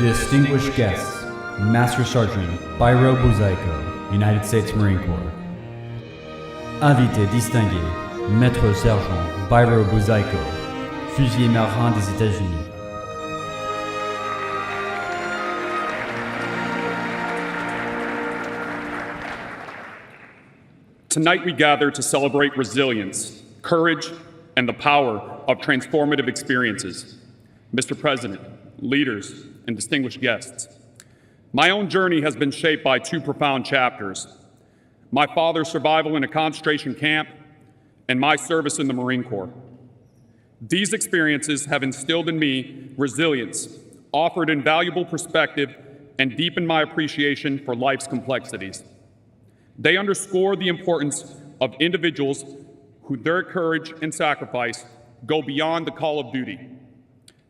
Distinguished guests, Master Sergeant Byro Buzaiko, United States Marine Corps. Invité distingué, Maître Sergent Byro Buzaiko, fusilier marin des États-Unis. Tonight we gather to celebrate resilience, courage, and the power of transformative experiences. Mr. President, leaders, and distinguished guests, my own journey has been shaped by two profound chapters: my father's survival in a concentration camp and my service in the Marine Corps. These experiences have instilled in me resilience, offered invaluable perspective, and deepened my appreciation for life's complexities. They underscore the importance of individuals who their courage and sacrifice go beyond the call of duty.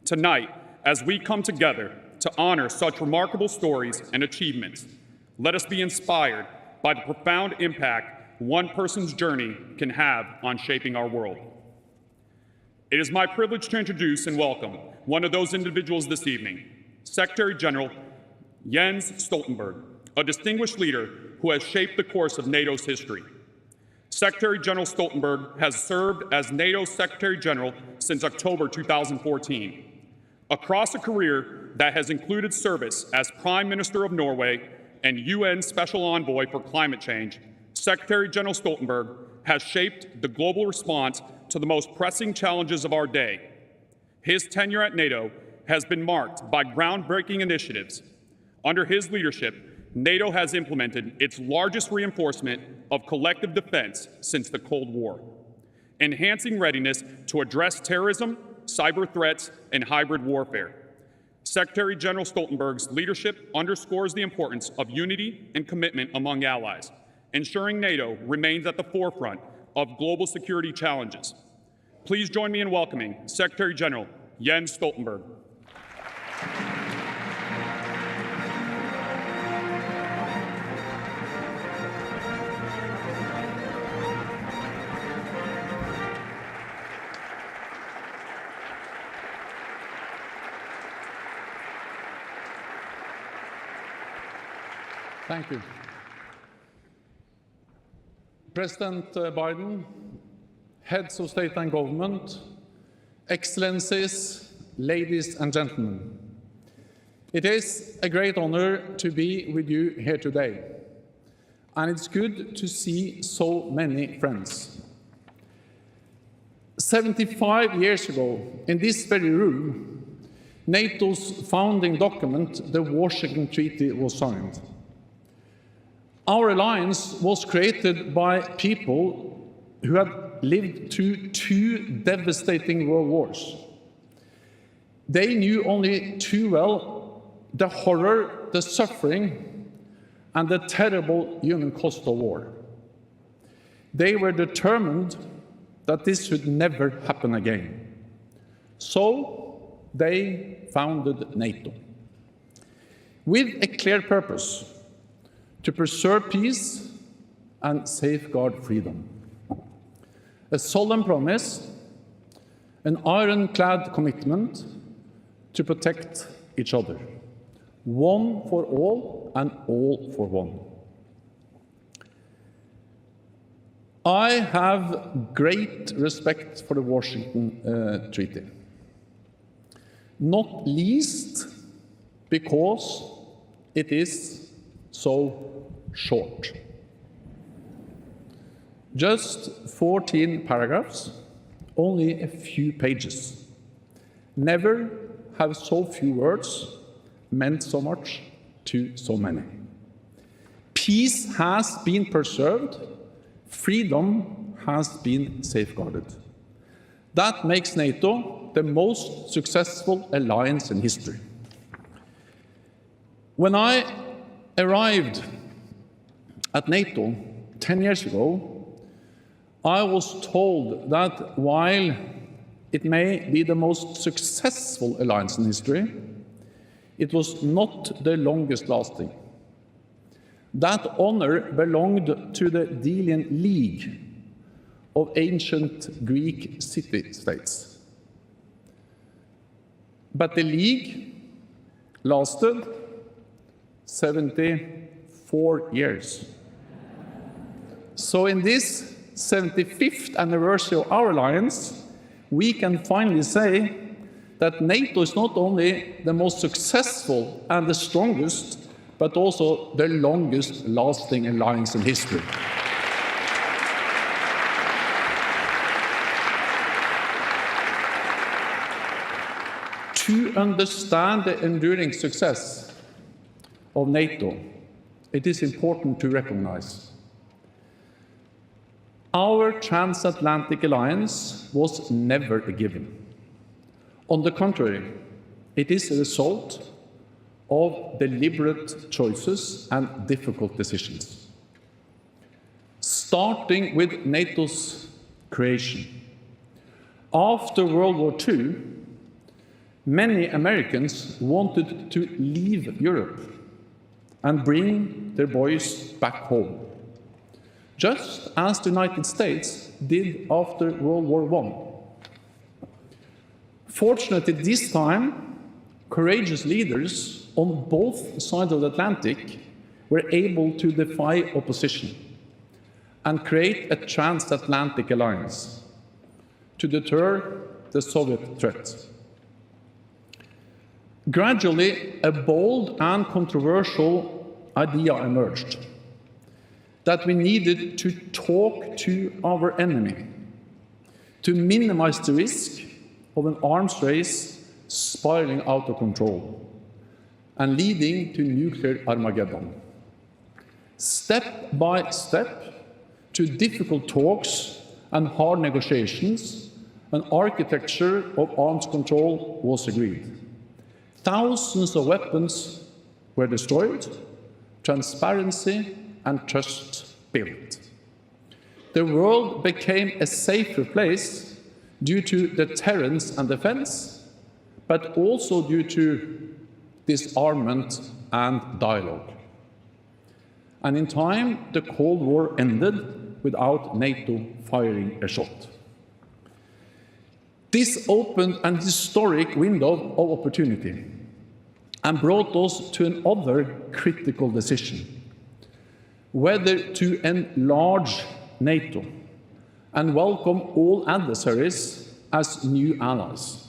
Tonight, as we come together to honor such remarkable stories and achievements, let us be inspired by the profound impact one person's journey can have on shaping our world. It is my privilege to introduce and welcome one of those individuals this evening, Secretary General Jens Stoltenberg, a distinguished leader who has shaped the course of NATO's history. Secretary General Stoltenberg has served as NATO's Secretary General since October 2014. Across a career that has included service as Prime Minister of Norway and UN Special Envoy for Climate Change, Secretary General Stoltenberg has shaped the global response to the most pressing challenges of our day. His tenure at NATO has been marked by groundbreaking initiatives. Under his leadership, NATO has implemented its largest reinforcement of collective defense since the Cold War, enhancing readiness to address terrorism, cyber threats, and hybrid warfare. Secretary General Stoltenberg's leadership underscores the importance of unity and commitment among allies, ensuring NATO remains at the forefront of global security challenges. Please join me in welcoming Secretary General Jens Stoltenberg. Thank you. President Biden, heads of state and government, excellencies, ladies and gentlemen. It is a great honor to be with you here today, and it's good to see so many friends. 75 years ago, in this very room, NATO's founding document, the Washington Treaty, was signed. Our alliance was created by people who had lived through two devastating world wars. They knew only too well the horror, the suffering, and the terrible human cost of war. They were determined that this should never happen again. So they founded NATO with a clear purpose: to preserve peace and safeguard freedom. A solemn promise, an ironclad commitment to protect each other, one for all and all for one. I have great respect for the Washington Treaty, not least because it is so short. Just 14 paragraphs, only a few pages. Never have so few words meant so much to so many. Peace has been preserved, freedom has been safeguarded. That makes NATO the most successful alliance in history. When I arrived at NATO 10 years ago, I was told that while it may be the most successful alliance in history, it was not the longest lasting. That honor belonged to the Delian League of ancient Greek city-states. But the League lasted 74 years. So in this 75th anniversary of our alliance, we can finally say that NATO is not only the most successful and the strongest, but also the longest lasting alliance in history. To understand the enduring success of NATO, it is important to recognize our transatlantic alliance was never a given. On the contrary, it is a result of deliberate choices and difficult decisions. Starting with NATO's creation. After World War II, many Americans wanted to leave Europe and bring their boys back home, just as the United States did after World War I. Fortunately, this time, courageous leaders on both sides of the Atlantic were able to defy opposition and create a transatlantic alliance to deter the Soviet threat. Gradually, a bold and controversial idea emerged that we needed to talk to our enemy to minimize the risk of an arms race spiraling out of control and leading to nuclear Armageddon. Step by step, to difficult talks and hard negotiations, an architecture of arms control was agreed. Thousands of weapons were destroyed, transparency and trust built. The world became a safer place due to deterrence and defense, but also due to disarmament and dialogue. And in time, the Cold War ended without NATO firing a shot. This opened an historic window of opportunity and brought us to another critical decision: whether to enlarge NATO and welcome all adversaries as new allies.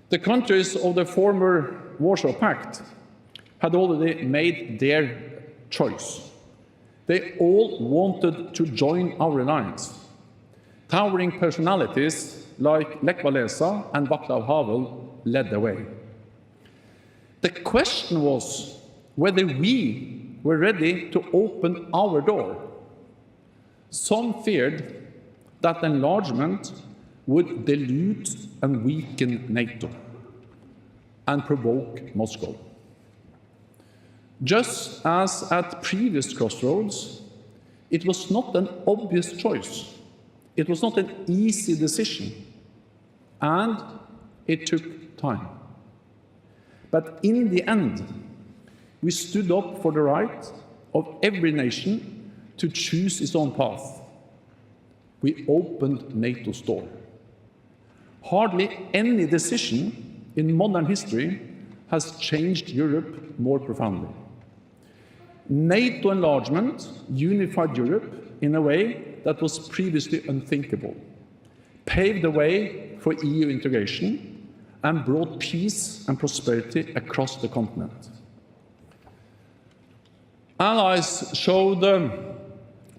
The countries of the former Warsaw Pact had already made their choice. They all wanted to join our alliance. Towering personalities like Lech Walesa and Václav Havel led the way. The question was whether we were ready to open our door. Some feared that enlargement would dilute and weaken NATO and provoke Moscow. Just as at previous crossroads, it was not an obvious choice. It was not an easy decision, and it took time. But in the end, we stood up for the right of every nation to choose its own path. We opened NATO's door. Hardly any decision in modern history has changed Europe more profoundly. NATO enlargement unified Europe in a way that was previously unthinkable, paved the way for EU integration, and brought peace and prosperity across the continent. Allies showed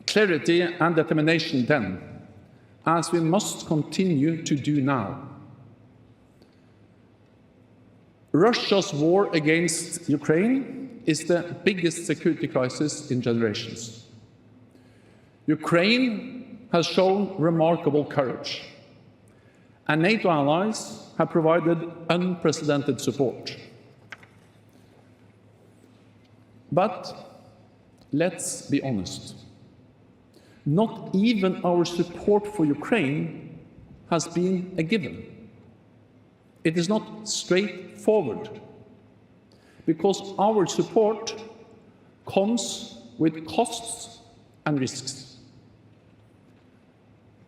clarity and determination then, as we must continue to do now. Russia's war against Ukraine is the biggest security crisis in generations. Ukraine has shown remarkable courage, and NATO allies have provided unprecedented support. But let's be honest, not even our support for Ukraine has been a given. It is not straightforward, because our support comes with costs and risks.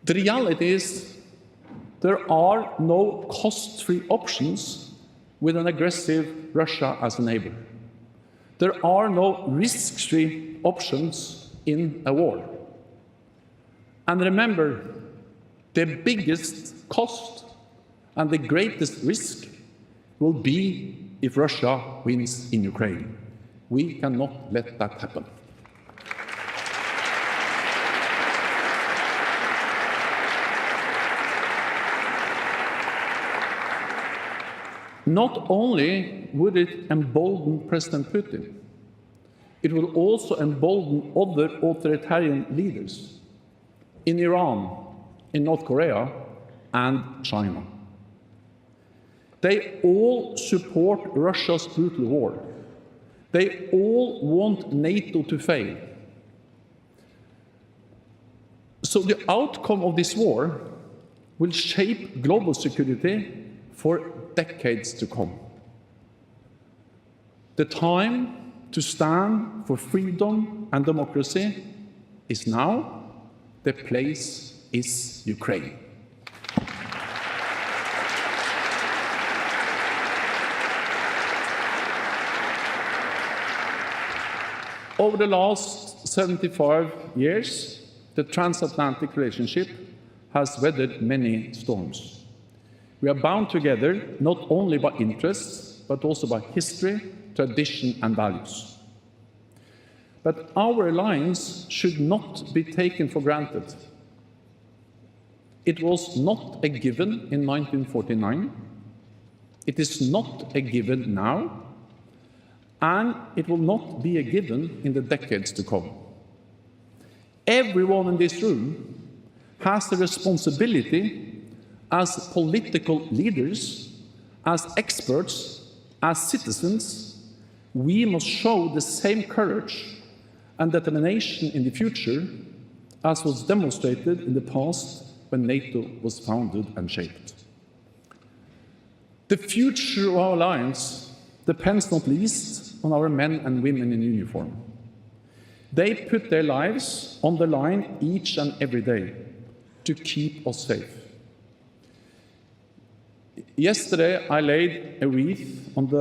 The reality is there are no cost-free options with an aggressive Russia as a neighbor. There are no risk-free options in a war. And remember, the biggest cost and the greatest risk will be if Russia wins in Ukraine. We cannot let that happen. Not only would it embolden President Putin, it will also embolden other authoritarian leaders in Iran, in North Korea, and China. They all support Russia's brutal war. They all want NATO to fail. So the outcome of this war will shape global security for decades to come. The time to stand for freedom and democracy is now. The place is Ukraine. Over the last 75 years, the transatlantic relationship has weathered many storms. We are bound together not only by interests, but also by history, tradition, and values. But our alliance should not be taken for granted. It was not a given in 1949. It is not a given now. And it will not be a given in the decades to come. Everyone in this room has the responsibility as political leaders, as experts, as citizens. We must show the same courage and determination in the future as was demonstrated in the past when NATO was founded and shaped. The future of our alliance depends not least on our men and women in uniform. They put their lives on the line each and every day to keep us safe. Yesterday, I laid a wreath at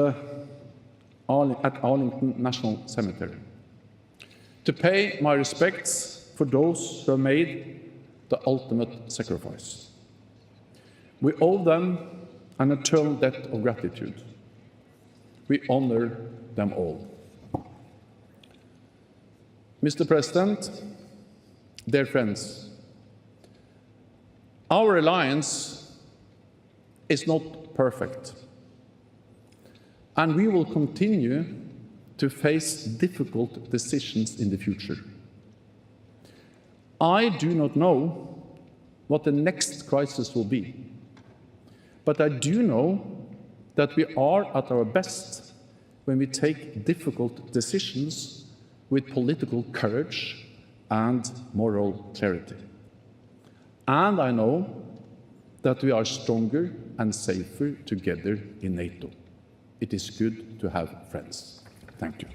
Arlington National Cemetery to pay my respects for those who have made the ultimate sacrifice. We owe them an eternal debt of gratitude. We honor them all. Mr. President, dear friends, our alliance is not perfect, and we will continue to face difficult decisions in the future. I do not know what the next crisis will be, but I do know that we are at our best when we take difficult decisions with political courage and moral clarity. And I know that we are stronger and safer together in NATO. It is good to have friends. Thank you.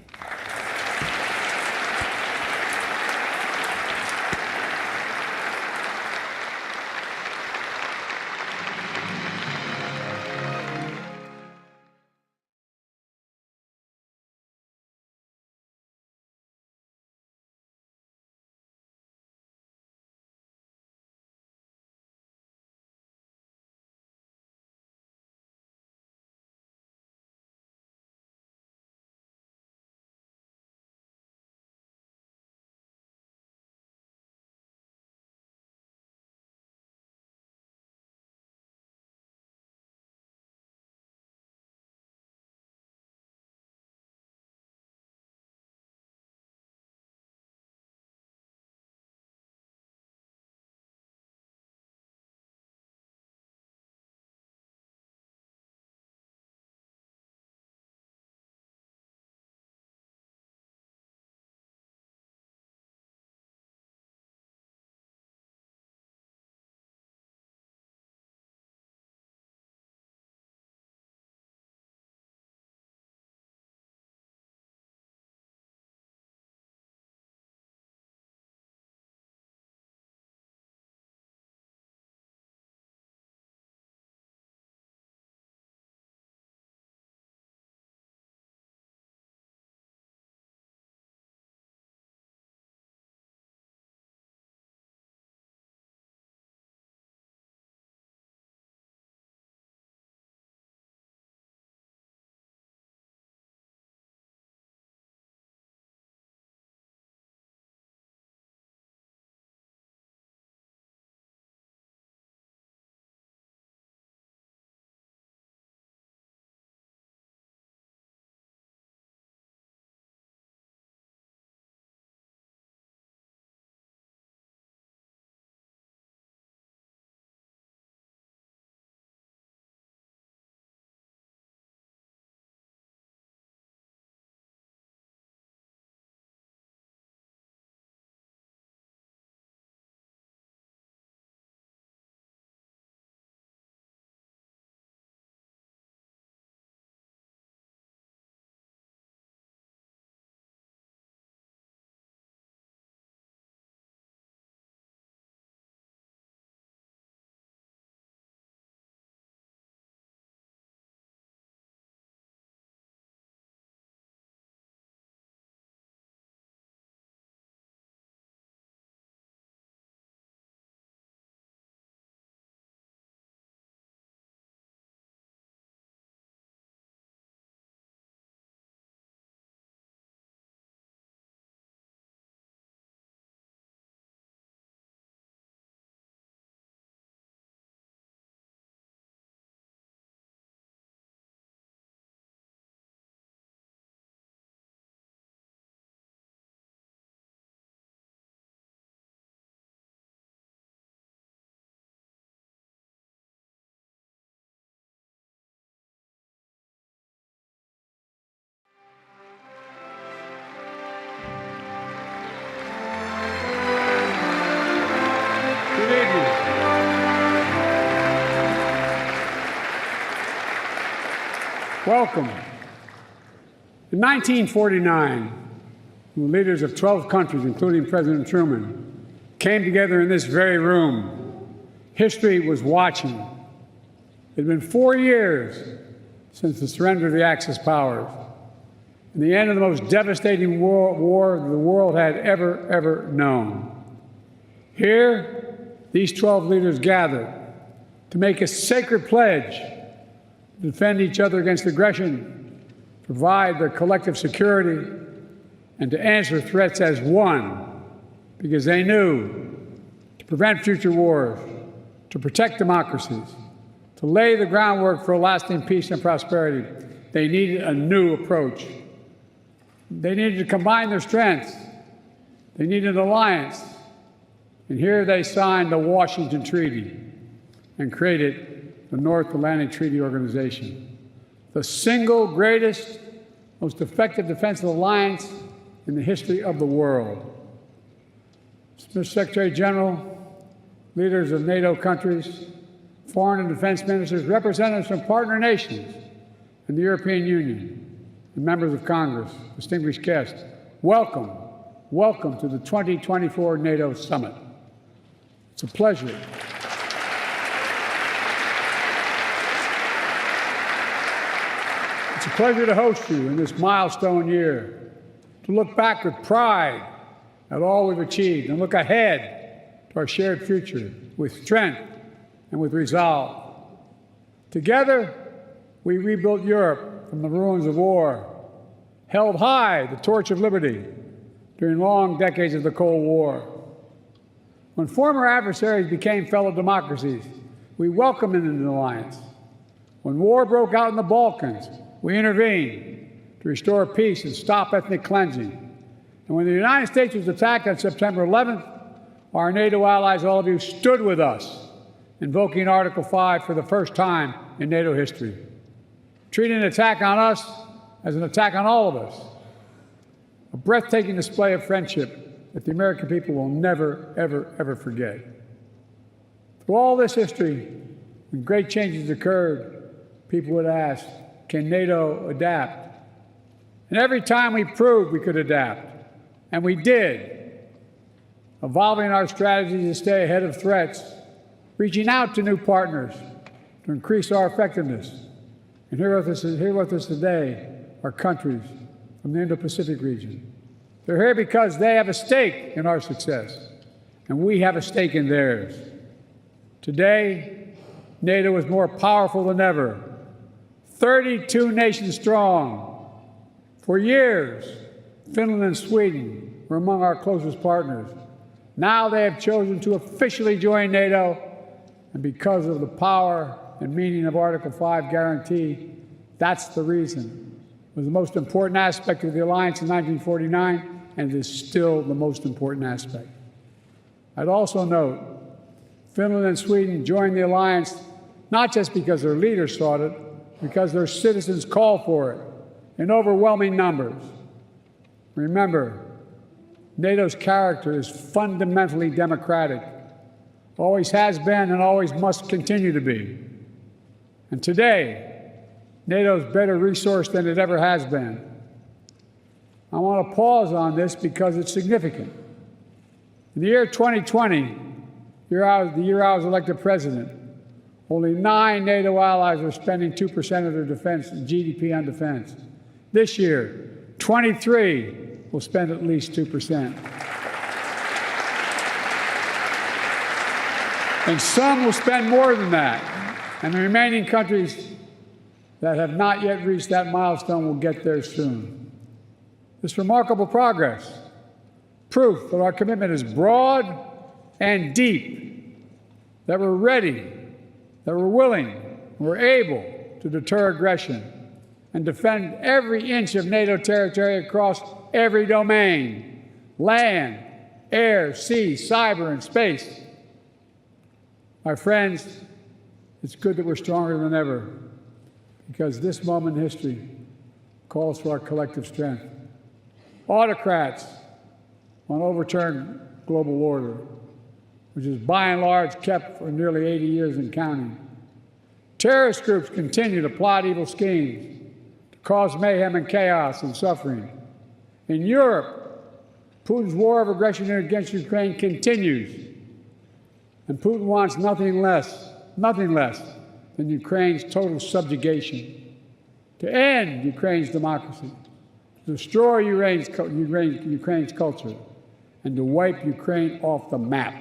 Welcome. In 1949, the leaders of 12 countries, including President Truman, came together in this very room. History was watching. It had been 4 years since the surrender of the Axis powers and the end of the most devastating war the world had ever known. Here, these 12 leaders gathered to make a sacred pledge to defend each other against aggression, provide their collective security, and to answer threats as one, because they knew to prevent future wars, to protect democracies, to lay the groundwork for lasting peace and prosperity, they needed a new approach. They needed to combine their strengths. They needed an alliance. And here they signed the Washington Treaty and created the North Atlantic Treaty Organization, the single greatest, most effective defensive alliance in the history of the world. Mr. Secretary General, leaders of NATO countries, foreign and defense ministers, representatives from partner nations and the European Union, and members of Congress, distinguished guests, welcome, welcome to the 2024 NATO Summit. It's a pleasure. It's a pleasure to host you in this milestone year, to look back with pride at all we've achieved and look ahead to our shared future with strength and with resolve. Together, we rebuilt Europe from the ruins of war, held high the torch of liberty during long decades of the Cold War. When former adversaries became fellow democracies, we welcomed them into the alliance. When war broke out in the Balkans, we intervened to restore peace and stop ethnic cleansing. And when the United States was attacked on September 11th, our NATO allies, all of you, stood with us, invoking Article 5 for the first time in NATO history, treating an attack on us as an attack on all of us. A breathtaking display of friendship that the American people will never, ever forget. Through all this history, when great changes occurred, people would ask, can NATO adapt? And every time we proved we could adapt, and we did, evolving our strategies to stay ahead of threats, reaching out to new partners to increase our effectiveness. And here with us today are countries from the Indo-Pacific region. They're here because they have a stake in our success, and we have a stake in theirs. Today, NATO is more powerful than ever, 32 nations strong. For years, Finland and Sweden were among our closest partners. Now they have chosen to officially join NATO, and because of the power and meaning of Article 5 guarantee, that's the reason. It was the most important aspect of the alliance in 1949, and it is still the most important aspect. I'd also note, Finland and Sweden joined the alliance not just because their leaders sought it, because their citizens called for it in overwhelming numbers. Remember, NATO's character is fundamentally democratic, always has been and always must continue to be. And today, NATO is better resourced than it ever has been. I want to pause on this because it's significant. In the year 2020, the year I was elected president, only 9 NATO allies are spending 2% of their defense GDP on defense. This year, 23 will spend at least 2%. And some will spend more than that. And the remaining countries that have not yet reached that milestone will get there soon. This remarkable progress, proof that our commitment is broad and deep, that we're ready, that we're willing, we're able to deter aggression and defend every inch of NATO territory across every domain: land, air, sea, cyber, and space. My friends, it's good that we're stronger than ever, because this moment in history calls for our collective strength. Autocrats want to overturn global order, which is by and large kept for nearly 80 years and counting. Terrorist groups continue to plot evil schemes, cause mayhem and chaos and suffering. In Europe, Putin's war of aggression against Ukraine continues, and Putin wants nothing less than Ukraine's total subjugation, to end Ukraine's democracy, to destroy Ukraine's culture, and to wipe Ukraine off the map.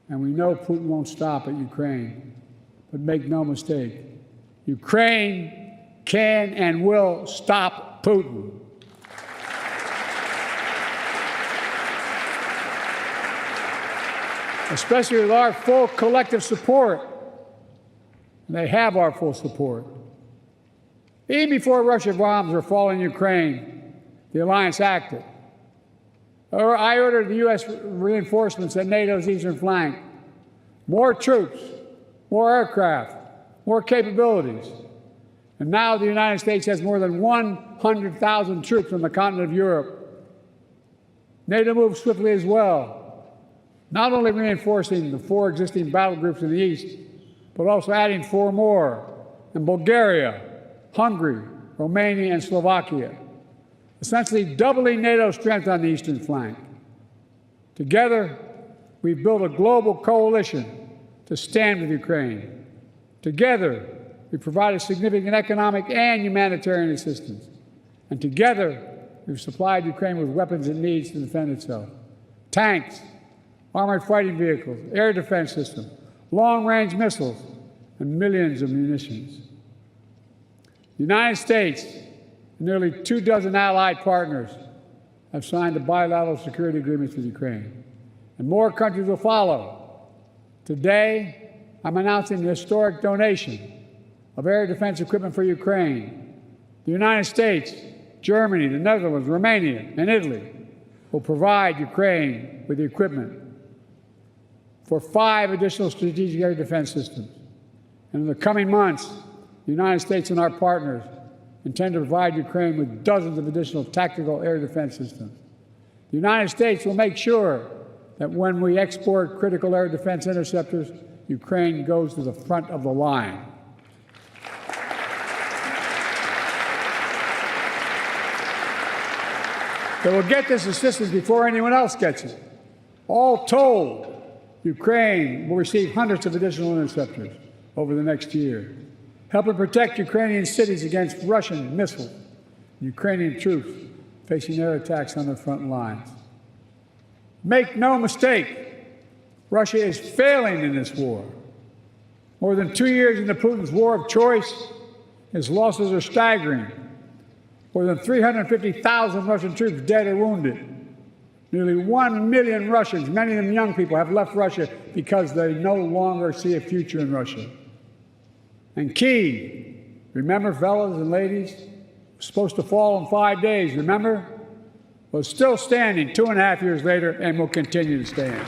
And we know Putin won't stop at Ukraine, but make no mistake, Ukraine can and will stop Putin. Especially with our full collective support. And they have our full support. Even before Russian bombs were falling in Ukraine, the alliance acted. I ordered the U.S. reinforcements at NATO's eastern flank. More troops, more aircraft, more capabilities. And now the United States has more than 100,000 troops on the continent of Europe. NATO moved swiftly as well, not only reinforcing the 4 existing battle groups in the east, but also adding 4 more in Bulgaria, Hungary, Romania, and Slovakia, essentially doubling NATO's strength on the eastern flank. Together, we've built a global coalition to stand with Ukraine. Together, we provided significant economic and humanitarian assistance. And together, we've supplied Ukraine with weapons it needs to defend itself. Tanks, armored fighting vehicles, air defense systems, long-range missiles, and millions of munitions. The United States and nearly 24 allied partners have signed the bilateral security agreements with Ukraine, and more countries will follow. Today, I'm announcing the historic donation of air defense equipment for Ukraine. The United States, Germany, the Netherlands, Romania, and Italy will provide Ukraine with the equipment for 5 additional strategic air defense systems. And in the coming months, the United States and our partners intend to provide Ukraine with dozens of additional tactical air defense systems. The United States will make sure that when we export critical air defense interceptors, Ukraine goes to the front of the line. They will get this assistance before anyone else gets it. All told, Ukraine will receive hundreds of additional interceptors over the next year, helping protect Ukrainian cities against Russian missiles, and Ukrainian troops facing air attacks on their front lines. Make no mistake, Russia is failing in this war. More than 2 years into Putin's war of choice, his losses are staggering. More than 350,000 Russian troops dead or wounded. Nearly 1 million Russians, many of them young people, have left Russia because they no longer see a future in Russia. And Kyiv, remember, fellas and ladies, was supposed to fall in 5 days, remember? Was still standing 2.5 years later and will continue to stand.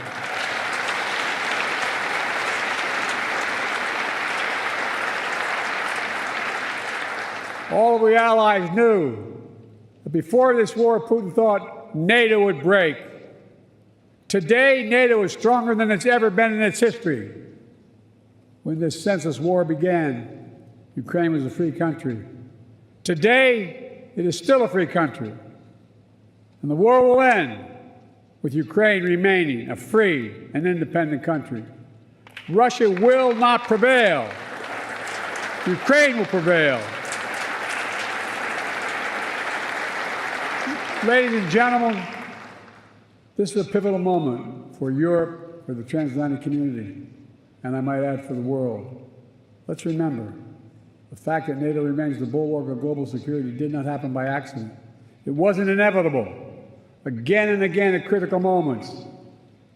All of the allies knew that before this war, Putin thought NATO would break. Today, NATO is stronger than it's ever been in its history. When this senseless war began, Ukraine was a free country. Today, it is still a free country. And the war will end with Ukraine remaining a free and independent country. Russia will not prevail. Ukraine will prevail. Ladies and gentlemen, this is a pivotal moment for Europe, for the transatlantic community, and I might add for the world. Let's remember, the fact that NATO remains the bulwark of global security did not happen by accident. It wasn't inevitable. Again and again at critical moments,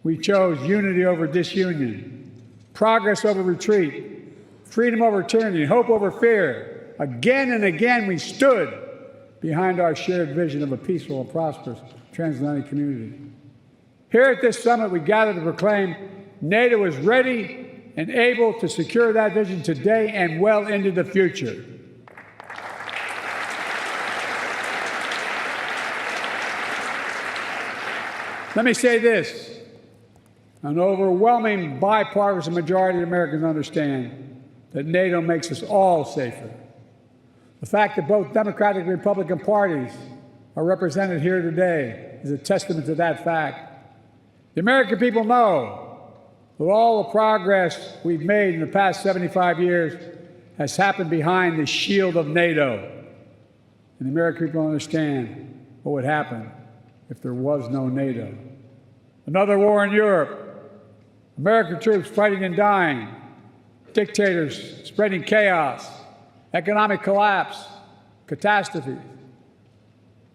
we chose unity over disunion, progress over retreat, freedom over tyranny, hope over fear. Again and again we stood behind our shared vision of a peaceful and prosperous transatlantic community. Here at this summit, we gather to proclaim NATO is ready and able to secure that vision today and well into the future. Let me say this. An overwhelming bipartisan majority of Americans understand that NATO makes us all safer. The fact that both Democratic and Republican parties are represented here today is a testament to that fact. The American people know that all the progress we've made in the past 75 years has happened behind the shield of NATO. And the American people understand what would happen if there was no NATO. Another war in Europe, American troops fighting and dying, dictators spreading chaos, economic collapse, catastrophes.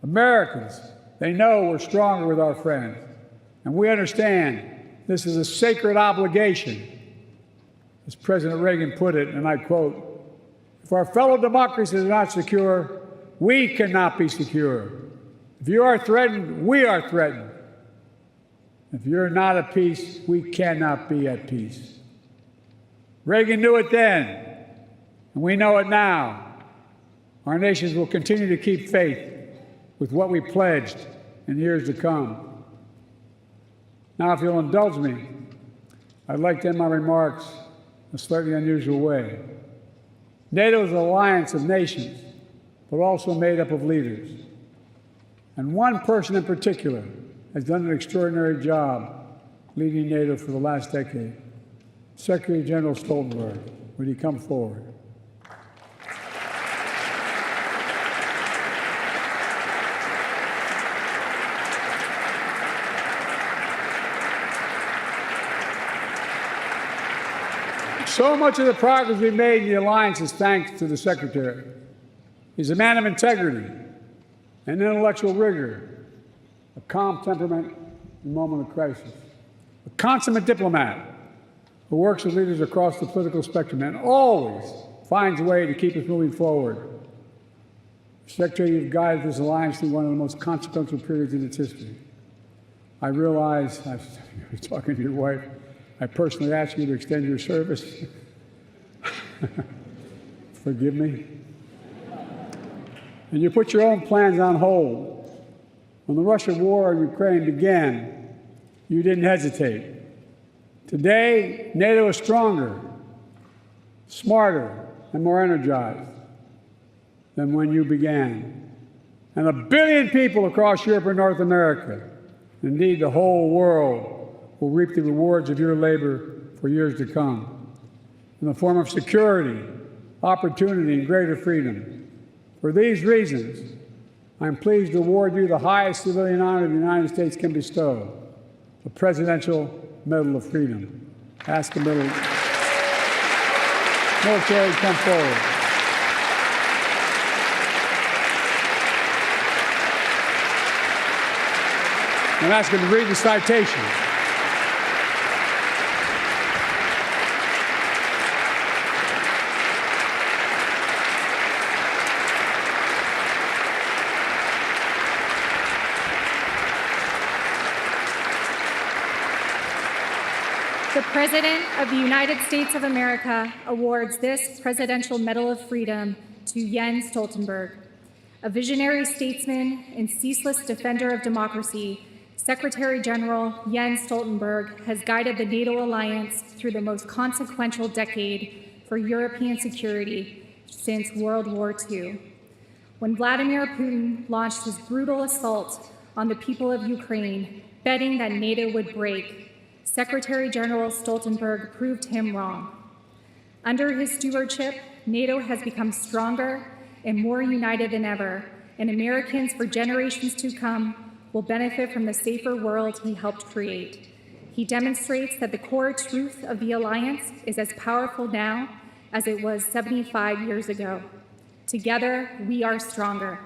Americans, they know we're stronger with our friends, and we understand this is a sacred obligation. As President Reagan put it, and I quote, "If our fellow democracies are not secure, we cannot be secure. If you are threatened, we are threatened. If you're not at peace, we cannot be at peace." Reagan knew it then, and we know it now. Our nations will continue to keep faith with what we pledged in years to come. Now, if you'll indulge me, I'd like to end my remarks in a slightly unusual way. NATO is an alliance of nations, but also made up of leaders. And one person in particular has done an extraordinary job leading NATO for the last decade. Secretary General Stoltenberg, would he come forward? So much of the progress we've made in the alliance is thanks to the Secretary. He's a man of integrity and intellectual rigor, a calm temperament in a moment of crisis, a consummate diplomat who works with leaders across the political spectrum and always finds a way to keep us moving forward. Secretary, you've guided this alliance through one of the most consequential periods in its history. I realize, I was talking to your wife, I personally asked you to extend your service. Forgive me. And you put your own plans on hold. When the Russian war in Ukraine began, you didn't hesitate. Today, NATO is stronger, smarter, and more energized than when you began. And 1 billion people across Europe and North America, indeed the whole world, will reap the rewards of your labor for years to come in the form of security, opportunity, and greater freedom. For these reasons, I'm pleased to award you the highest civilian honor the United States can bestow, the Presidential Medal of Freedom. Ask the military to come forward. I'm asking to read the citation. The President of the United States of America awards this Presidential Medal of Freedom to Jens Stoltenberg. A visionary statesman and ceaseless defender of democracy, Secretary General Jens Stoltenberg has guided the NATO alliance through the most consequential decade for European security since World War II. When Vladimir Putin launched his brutal assault on the people of Ukraine, betting that NATO would break, Secretary General Stoltenberg proved him wrong. Under his stewardship, NATO has become stronger and more united than ever, and Americans for generations to come will benefit from the safer world he helped create. He demonstrates that the core truth of the alliance is as powerful now as it was 75 years ago. Together, we are stronger.